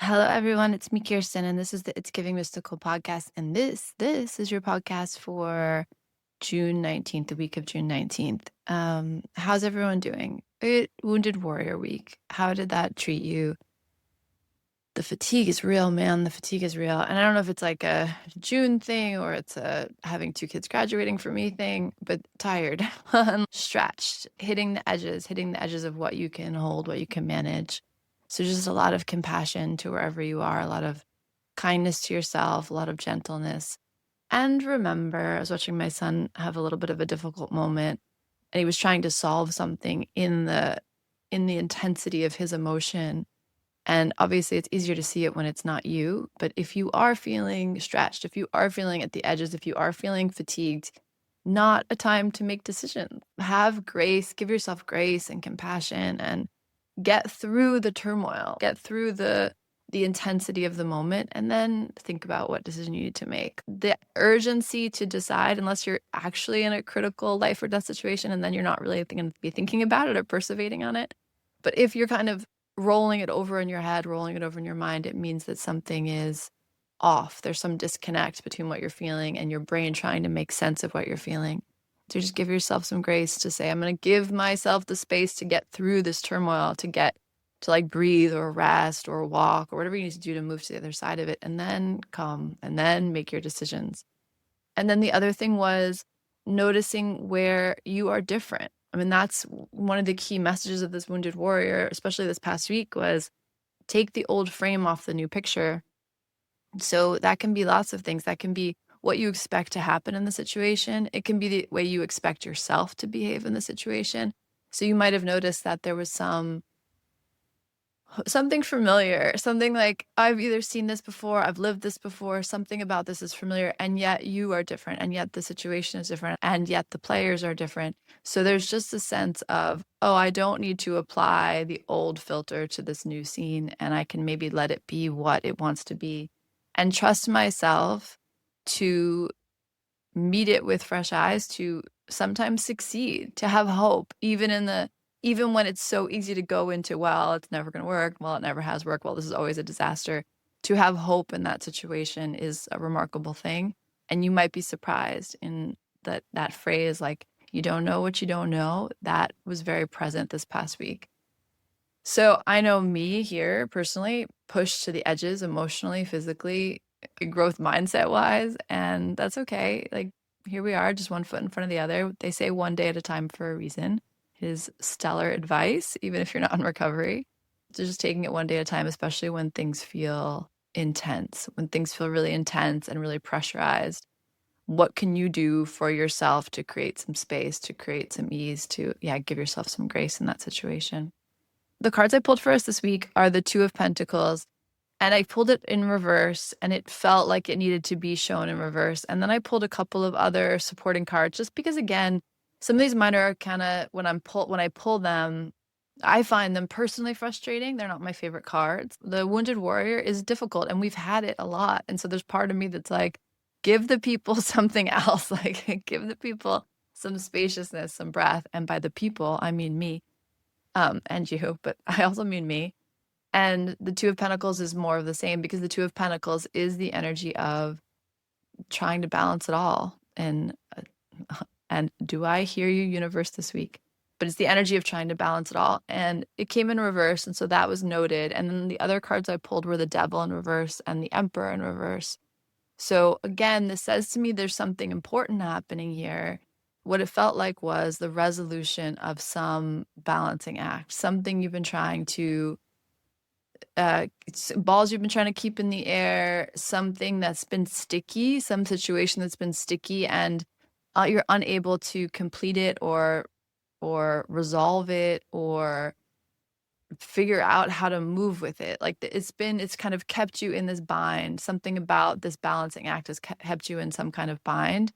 Hello, everyone. It's me, Kirsten, and this is the It's Giving Mystical podcast. And this is your podcast for June 19th, the week of June 19th. How's everyone doing? Wounded Warrior Week. How did that treat you? The fatigue is real, man. The fatigue is real. And I don't know if it's like a June thing or it's a having two kids graduating for me thing, but tired, stretched, hitting the edges of what you can hold, what you can manage. So just a lot of compassion to wherever you are, a lot of kindness to yourself, a lot of gentleness. And remember, I was watching my son have a little bit of a difficult moment, and he was trying to solve something in the intensity of his emotion. And obviously it's easier to see it when it's not you. But if you are feeling stretched, if you are feeling at the edges, if you are feeling fatigued, not a time to make decisions. Have grace, give yourself grace and compassion, and get through the turmoil, get through the intensity of the moment, and then think about what decision you need to make. The urgency to decide, unless you're actually in a critical life or death situation, and then you're not really going to be thinking about it or perseverating on it. But if you're kind of rolling it over in your head, rolling it over in your mind, it means that something is off. There's some disconnect between what you're feeling and your brain trying to make sense of what you're feeling. So just give yourself some grace to say, I'm going to give myself the space to get through this turmoil, to get to like breathe or rest or walk or whatever you need to do to move to the other side of it, and then come and then make your decisions. And then the other thing was noticing where you are different. I mean, that's one of the key messages of this Wounded Warrior, especially this past week, was take the old frame off the new picture. So that can be lots of things. That can be what you expect to happen in the situation. It can be the way you expect yourself to behave in the situation. So you might have noticed that there was something familiar, something like, I've either seen this before, I've lived this before, something about this is familiar, and yet you are different, and yet the situation is different, and yet the players are different. So there's just a sense of, oh, I don't need to apply the old filter to this new scene, and I can maybe let it be what it wants to be and trust myself to meet it with fresh eyes, to sometimes succeed, to have hope, even when it's so easy to go into, well, it's never going to work, well, it never has worked, well, this is always a disaster. To have hope in that situation is a remarkable thing. And you might be surprised in that phrase, like, you don't know what you don't know. That was very present this past week. So I know me here personally pushed to the edges emotionally, physically, growth mindset wise, and that's okay. Like, here we are, just one foot in front of the other. They say one day at a time for a reason. It is stellar advice, even if you're not in recovery. So just taking it one day at a time, especially when things feel intense, when things feel really intense and really pressurized. What can you do for yourself to create some space, to create some ease, to, give yourself some grace in that situation? The cards I pulled for us this week are the Two of Pentacles, and I pulled it in reverse, and it felt like it needed to be shown in reverse. And then I pulled a couple of other supporting cards, just because, again, some of these mine are kind of, when I pull them, I find them personally frustrating. They're not my favorite cards. The Wounded Warrior is difficult, and we've had it a lot. And so there's part of me that's like, give the people something else. Like, give the people some spaciousness, some breath. And by the people, I mean me. And you, but I also mean me. And the Two of Pentacles is more of the same, because the Two of Pentacles is the energy of trying to balance it all. And do I hear you, universe, this week? But it's the energy of trying to balance it all. And it came in reverse, and so that was noted. And then the other cards I pulled were the Devil in reverse and the Emperor in reverse. So again, this says to me there's something important happening here. What it felt like was the resolution of some balancing act, something you've been trying to, balls you've been trying to keep in the air, something that's been sticky, some situation that's been sticky, and you're unable to complete it or resolve it or figure out how to move with it. Like, it's kind of kept you in this bind. Something about this balancing act has kept you in some kind of bind.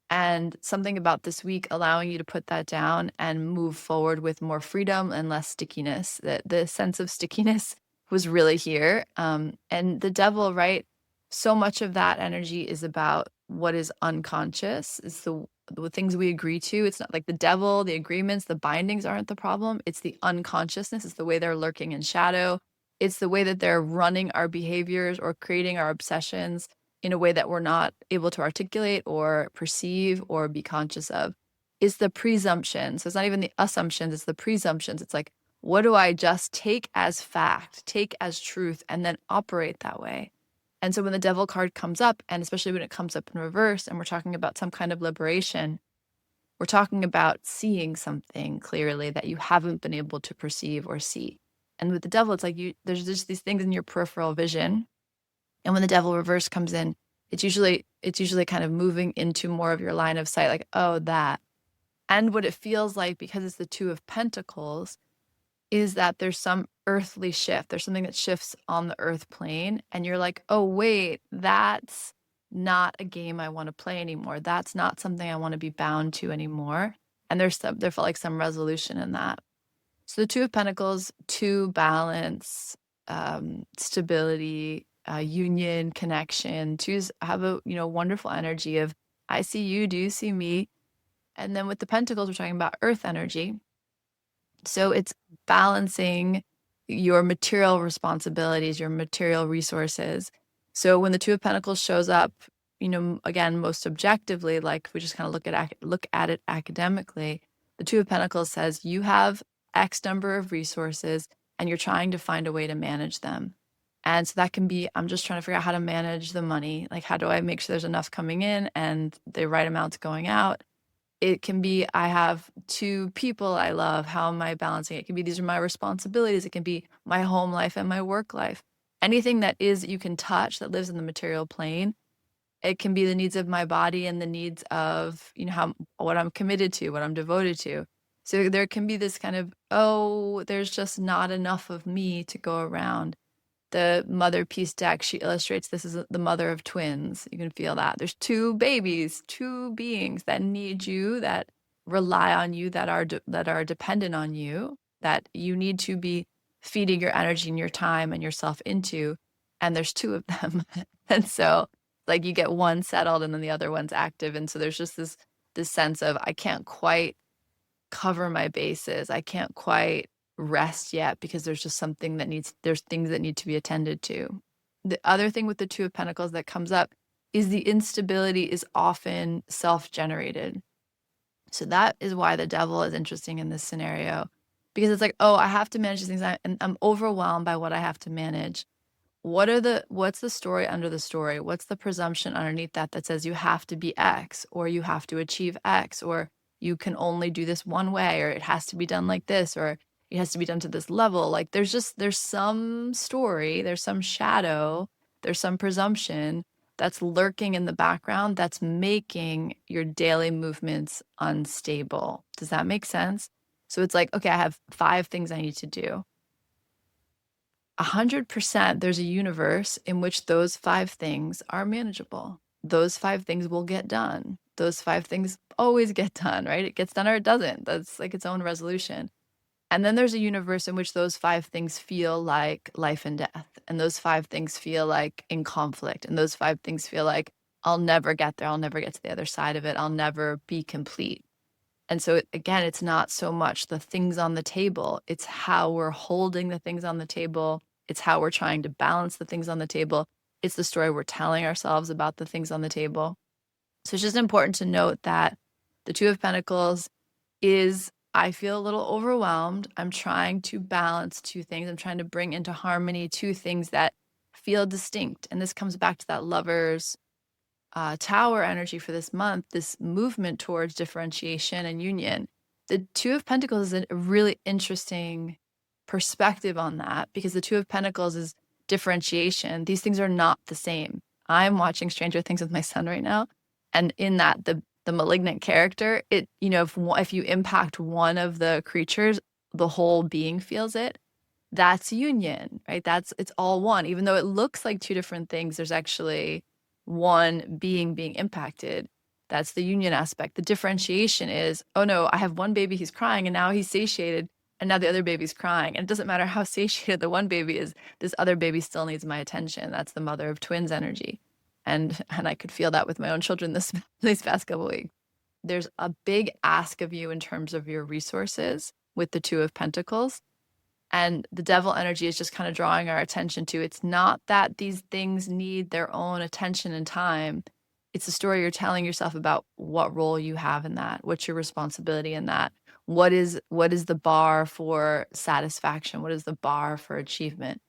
And something about this week allowing you to put that down and move forward with more freedom and less stickiness. The sense of stickiness was really here. And the Devil, right? So much of that energy is about what is unconscious. It's the things we agree to. It's not like the Devil, the agreements, the bindings aren't the problem. It's the unconsciousness. It's the way they're lurking in shadow. It's the way that they're running our behaviors or creating our obsessions in a way that we're not able to articulate or perceive or be conscious of. It's the presumption. So it's not even the assumptions, it's the presumptions. It's like, what do I just take as fact, take as truth, and then operate that way? And so when the devil card comes up, and especially when it comes up in reverse, and we're talking about some kind of liberation, we're talking about seeing something clearly that you haven't been able to perceive or see. And with the devil, it's like there's just these things in your peripheral vision. And when the devil reverse comes in, it's usually kind of moving into more of your line of sight, like, oh, that. And what it feels like, because it's the Two of Pentacles, is that there's some earthly shift. There's something that shifts on the earth plane. And you're like, oh, wait, that's not a game I want to play anymore. That's not something I want to be bound to anymore. And there felt like some resolution in that. So the Two of Pentacles, two, balance, stability, union, connection. Twos have a wonderful energy of I see you, do you see me? And then with the Pentacles, we're talking about earth energy. So it's balancing your material responsibilities, your material resources. So when the Two of Pentacles shows up, again, most objectively, like we just kind of look at it academically, the Two of Pentacles says you have X number of resources and you're trying to find a way to manage them. And so that can be, I'm just trying to figure out how to manage the money. Like, how do I make sure there's enough coming in and the right amounts going out? It can be, I have two people I love. How am I balancing it? It can be, these are my responsibilities. It can be my home life and my work life. Anything that you can touch that lives in the material plane. It can be the needs of my body and the needs of, what I'm committed to, what I'm devoted to. So there can be this kind of, oh, there's just not enough of me to go around. The Mother Peace deck, she illustrates this as the mother of twins. You can feel that. There's two babies, two beings that need you, that rely on you, that are dependent on you, that you need to be feeding your energy and your time and yourself into. And there's two of them. And so like you get one settled and then the other one's active. And so there's just this sense of I can't quite cover my bases. I can't quite rest yet because there's just there's things that need to be attended to. The other thing with the Two of Pentacles that comes up is the instability is often self-generated. So that is why the devil is interesting in this scenario, because it's like, oh, I have to manage these things and I'm overwhelmed by what I have to manage. What's the story under the story? What's the presumption underneath that says you have to be X, or you have to achieve X, or you can only do this one way, or it has to be done like this, or it has to be done to this level? Like there's some story, there's some shadow, there's some presumption that's lurking in the background that's making your daily movements unstable. Does that make sense? So it's like, okay, I have 5 things I need to do. 100% there's a universe in which those 5 things are manageable. Those 5 things will get done. Those 5 things always get done, right? It gets done or it doesn't. That's like its own resolution. And then there's a universe in which those 5 things feel like life and death. And those 5 things feel like in conflict. And those 5 things feel like I'll never get there. I'll never get to the other side of it. I'll never be complete. And so again, it's not so much the things on the table. It's how we're holding the things on the table. It's how we're trying to balance the things on the table. It's the story we're telling ourselves about the things on the table. So it's just important to note that the Two of Pentacles is, I feel a little overwhelmed. I'm trying to balance 2 things. I'm trying to bring into harmony 2 things that feel distinct. And this comes back to that Lover's Tower energy for this month, this movement towards differentiation and union. The Two of Pentacles is a really interesting perspective on that, because the Two of Pentacles is differentiation. These things are not the same. I'm watching Stranger Things with my son right now, and in that the malignant character, it if you impact one of the creatures, the whole being feels it. That's union, right? It's all one. Even though it looks like 2 different things, there's actually one being impacted. That's the union aspect. The differentiation is, oh no, I have one baby, he's crying, and now he's satiated, and now the other baby's crying. And it doesn't matter how satiated the one baby is, this other baby still needs my attention. That's the mother of twins energy. And I could feel that with my own children these past couple weeks. There's a big ask of you in terms of your resources with the Two of Pentacles. And the devil energy is just kind of drawing our attention to, it's not that these things need their own attention and time. It's a story you're telling yourself about what role you have in that, what's your responsibility in that, what is the bar for satisfaction, what is the bar for achievement.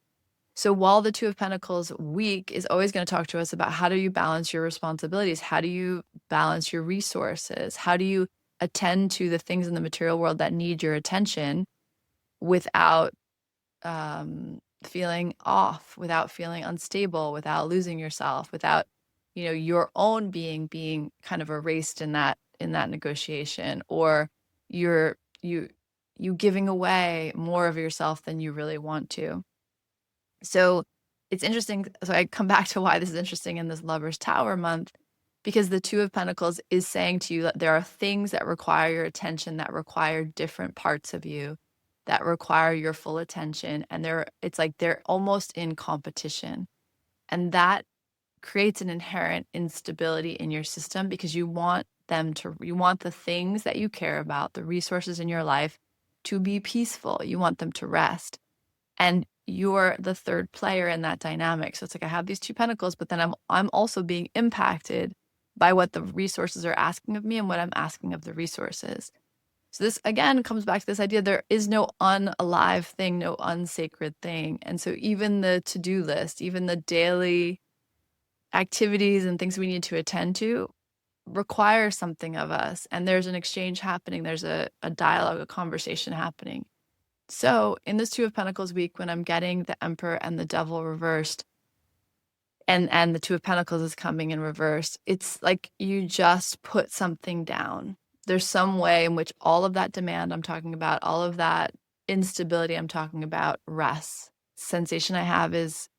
So while the Two of Pentacles week is always going to talk to us about how do you balance your responsibilities, how do you balance your resources, how do you attend to the things in the material world that need your attention without feeling off, without feeling unstable, without losing yourself, without, your own being kind of erased in that negotiation, or you giving away more of yourself than you really want to. So it's interesting. So I come back to why this is interesting in this Lover's Tower month, because the Two of Pentacles is saying to you that there are things that require your attention, that require different parts of you, that require your full attention. And it's like they're almost in competition. And that creates an inherent instability in your system, because you want the things that you care about, the resources in your life, to be peaceful. You want them to rest. And you're the third player in that dynamic. So it's like I have these Two Pentacles, but then I'm also being impacted by what the resources are asking of me and what I'm asking of the resources. So this, again, comes back to this idea there is no unalive thing, no unsacred thing. And so even the to-do list, even the daily activities and things we need to attend to require something of us. And there's an exchange happening. There's a dialogue, a conversation happening. So in this Two of Pentacles week, when I'm getting the Emperor and the Devil reversed, and the Two of Pentacles is coming in reverse, it's like you just put something down. There's some way in which all of that demand I'm talking about, all of that instability I'm talking about, rests. Sensation I have is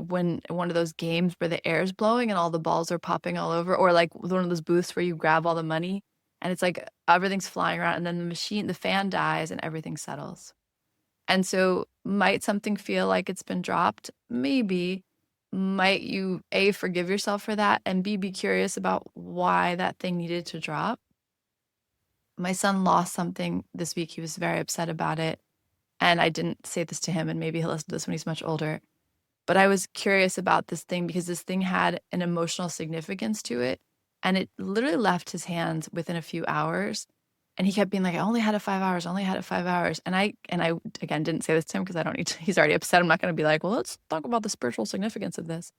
when one of those games where the air is blowing and all the balls are popping all over, or like one of those booths where you grab all the money and it's like everything's flying around, and then the fan dies and everything settles. And so might something feel like it's been dropped? Maybe. Might you, A, forgive yourself for that, and B, be curious about why that thing needed to drop? My son lost something this week. He was very upset about it. And I didn't say this to him, and maybe he'll listen to this when he's much older. But I was curious about this thing because this thing had an emotional significance to it. And it literally left his hands within a few hours. And he kept being like, I only had it 5 hours, I only had it 5 hours. And I again, didn't say this to him because I don't need to, he's already upset. I'm not going to be like, well, let's talk about the spiritual significance of this.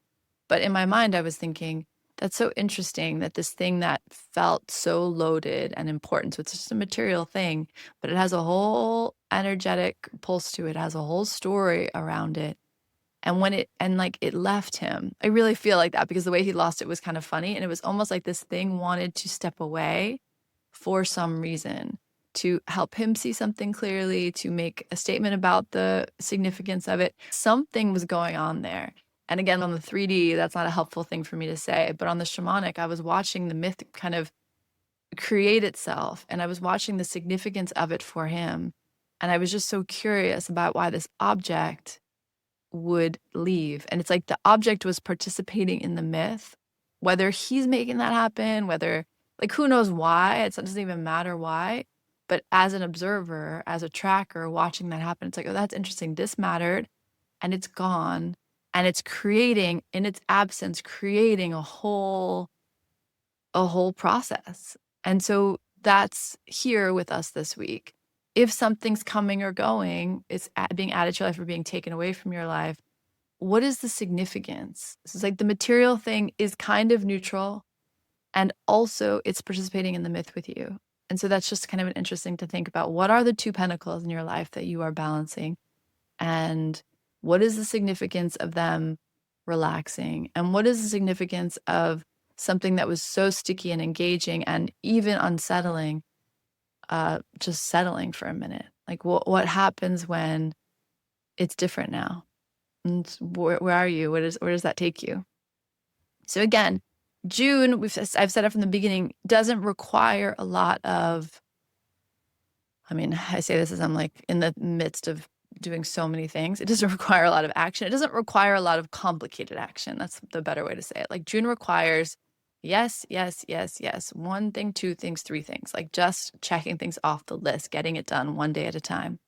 But in my mind, I was thinking, that's so interesting that this thing that felt so loaded and important, so it's just a material thing, but it has a whole energetic pulse to it, has a whole story around it. And when it left him, I really feel like that because the way he lost it was kind of funny. And it was almost like this thing wanted to step away for some reason, to help him see something clearly, to make a statement about the significance of it. Something was going on there. And again, on the 3D, that's not a helpful thing for me to say. But on the shamanic, I was watching the myth kind of create itself. And I was watching the significance of it for him. And I was just so curious about why this object would leave. And it's like the object was participating in the myth, whether he's making that happen, whether, like, who knows why, it doesn't even matter why. But as an observer, as a tracker watching that happen, it's like, oh, that's interesting. This mattered and it's gone. And it's creating, in its absence, creating a whole process. And so that's here with us this week. If something's coming or going, it's being added to your life or being taken away from your life, what is the significance? It's like the material thing is kind of neutral, and also it's participating in the myth with you. And so that's just kind of an interesting to think about. What are the Two Pentacles in your life that you are balancing? And what is the significance of them relaxing? And what is the significance of something that was so sticky and engaging and even unsettling, just settling for a minute? Like, what happens when it's different now? And where are you? Where does that take you? So again, June, I've said it from the beginning, doesn't require a lot of, I mean, I say this as I'm like in the midst of doing so many things. It doesn't require a lot of action. It doesn't require a lot of complicated action. That's the better way to say it. Like June requires yes, yes, yes, yes. One thing, two things, three things. Like just checking things off the list, getting it done one day at a time.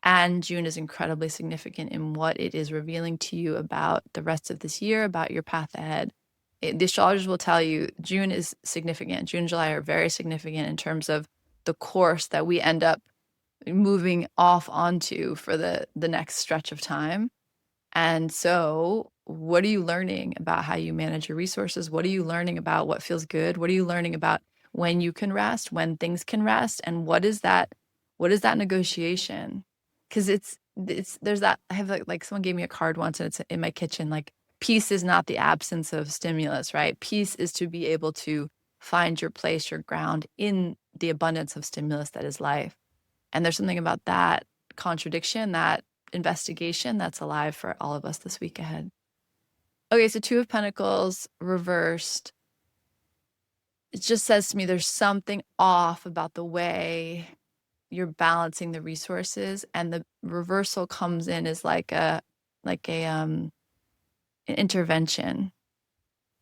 And June is incredibly significant in what it is revealing to you about the rest of this year, about your path ahead. The astrologers will tell you June is significant. June and July are very significant in terms of the course that we end up moving off onto for the next stretch of time. And so, what are you learning about how you manage your resources? What are you learning about what feels good? What are you learning about when you can rest, when things can rest? And what is that negotiation? Because there's that, I have like someone gave me a card once and it's in my kitchen, like, peace is not the absence of stimulus, right? Peace is to be able to find your place, your ground in the abundance of stimulus that is life. And there's something about that contradiction, that investigation, that's alive for all of us this week ahead. Okay, so Two of Pentacles reversed. It just says to me there's something off about the way you're balancing the resources, and the reversal comes in as like an intervention.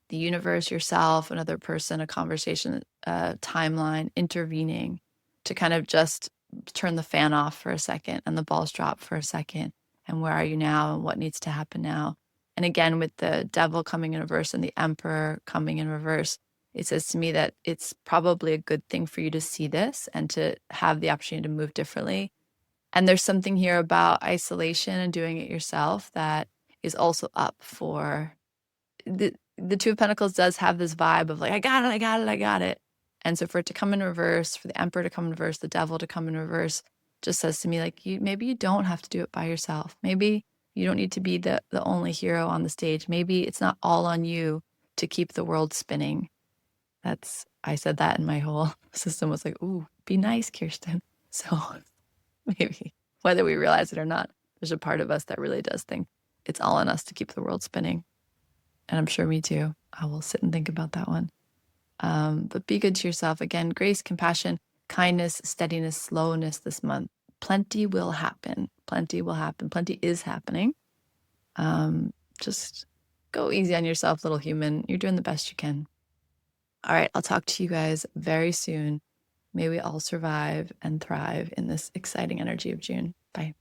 The universe, yourself, another person, a conversation, a timeline intervening to kind of just turn the fan off for a second and the balls drop for a second. And where are you now and what needs to happen now? And again, with the devil coming in reverse and the emperor coming in reverse, it says to me that it's probably a good thing for you to see this and to have the opportunity to move differently. And there's something here about isolation and doing it yourself that is also up for the Two of Pentacles does have this vibe of like, I got it. And so for it to come in reverse, for the emperor to come in reverse, the devil to come in reverse, just says to me, like, maybe you don't have to do it by yourself. Maybe you don't need to be the only hero on the stage. Maybe it's not all on you to keep the world spinning. I said that and my whole system was like, ooh, be nice, Kirsten. So maybe whether we realize it or not, there's a part of us that really does think it's all on us to keep the world spinning. And I'm sure me too. I will sit and think about that one. But be good to yourself. Again, grace, compassion, kindness, steadiness, slowness this month. Plenty will happen. Plenty will happen. Plenty is happening. Just go easy on yourself, little human. You're doing the best you can. All right, I'll talk to you guys very soon. May we all survive and thrive in this exciting energy of June. Bye.